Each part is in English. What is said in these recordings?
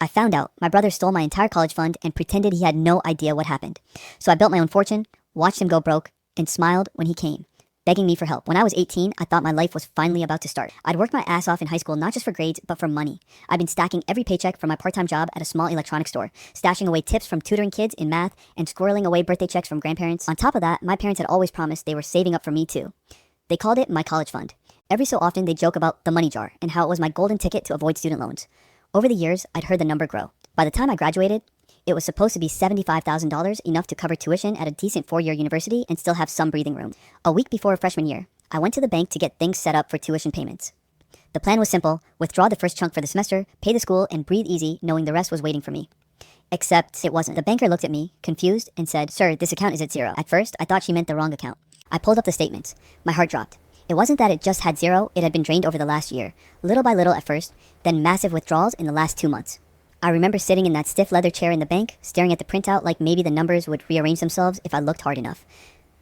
I found out my brother stole my entire college fund and pretended he had no idea what happened. So I built my own fortune, watched him go broke, and smiled when he came, begging me for help. When I was 18, I thought my life was finally about to start. I'd worked my ass off in high school not just for grades, but for money. I'd been stacking every paycheck from my part-time job at a small electronics store, stashing away tips from tutoring kids in math, and squirreling away birthday checks from grandparents. On top of that, my parents had always promised they were saving up for me too. They called it my college fund. Every so often, they joke about the money jar and how it was my golden ticket to avoid student loans. Over the years, I'd heard the number grow. By the time I graduated, it was supposed to be $75,000, enough to cover tuition at a decent four-year university and still have some breathing room. A week before freshman year, I went to the bank to get things set up for tuition payments. The plan was simple: withdraw the first chunk for the semester, pay the school, and breathe easy knowing the rest was waiting for me. Except it wasn't. The banker looked at me, confused, and said, "Sir, this account is at zero." At first, I thought she meant the wrong account. I pulled up the statements. My heart dropped. It wasn't that it just had zero, it had been drained over the last year, little by little at first, then massive withdrawals in the last 2 months. I remember sitting in that stiff leather chair in the bank, staring at the printout like maybe the numbers would rearrange themselves if I looked hard enough.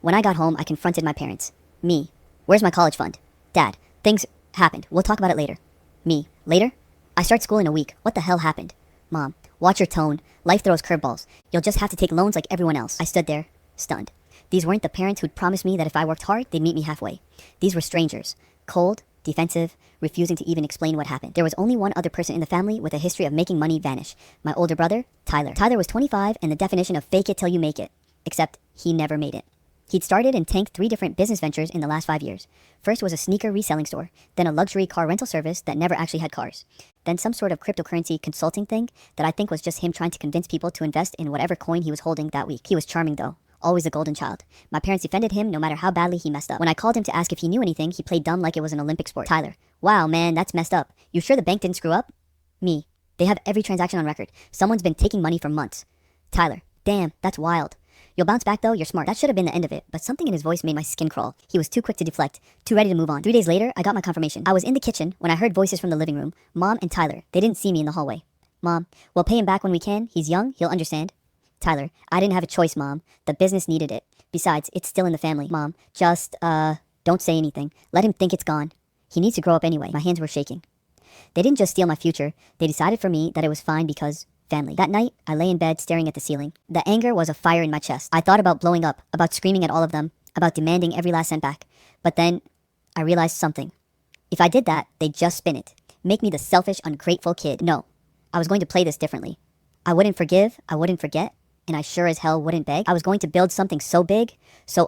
When I got home, I confronted my parents. Me: "Where's my college fund?" Dad: "Things happened. We'll talk about it later." Me: "Later? I start school in a week. What the hell happened?" Mom: "Watch your tone. Life throws curveballs. You'll just have to take loans like everyone else." I stood there, stunned. These weren't the parents who'd promised me that if I worked hard, they'd meet me halfway. These were strangers. Cold, defensive, refusing to even explain what happened. There was only one other person in the family with a history of making money vanish. My older brother, Tyler. Tyler was 25 and the definition of fake it till you make it. Except he never made it. He'd started and tanked 3 different business ventures in the last 5 years. First was a sneaker reselling store, then a luxury car rental service that never actually had cars, then some sort of cryptocurrency consulting thing that I think was just him trying to convince people to invest in whatever coin he was holding that week. He was charming though. Always a golden child. My parents defended him no matter how badly he messed up. When I called him to ask if he knew anything, he played dumb like it was an Olympic sport. Tyler: "Wow, man, that's messed up. You sure the bank didn't screw up?" Me: "They have every transaction on record. Someone's been taking money for months." Tyler: "Damn, that's wild. You'll bounce back though, you're smart." That should have been the end of it, but something in his voice made my skin crawl. He was too quick to deflect, too ready to move on. 3 days later, I got my confirmation. I was in the kitchen when I heard voices from the living room. Mom and Tyler. They didn't see me in the hallway. Mom: "We'll pay him back when we can. He's young, he'll understand." Tyler: "I didn't have a choice, Mom. The business needed it. Besides, it's still in the family." Mom: "Just, don't say anything. Let him think it's gone. He needs to grow up anyway." My hands were shaking. They didn't just steal my future. They decided for me that it was fine because family. That night, I lay in bed staring at the ceiling. The anger was a fire in my chest. I thought about blowing up, about screaming at all of them, about demanding every last cent back. But then, I realized something. If I did that, they'd just spin it. Make me the selfish, ungrateful kid. No. I was going to play this differently. I wouldn't forgive, I wouldn't forget, and I sure as hell wouldn't beg. I was going to build something so big, so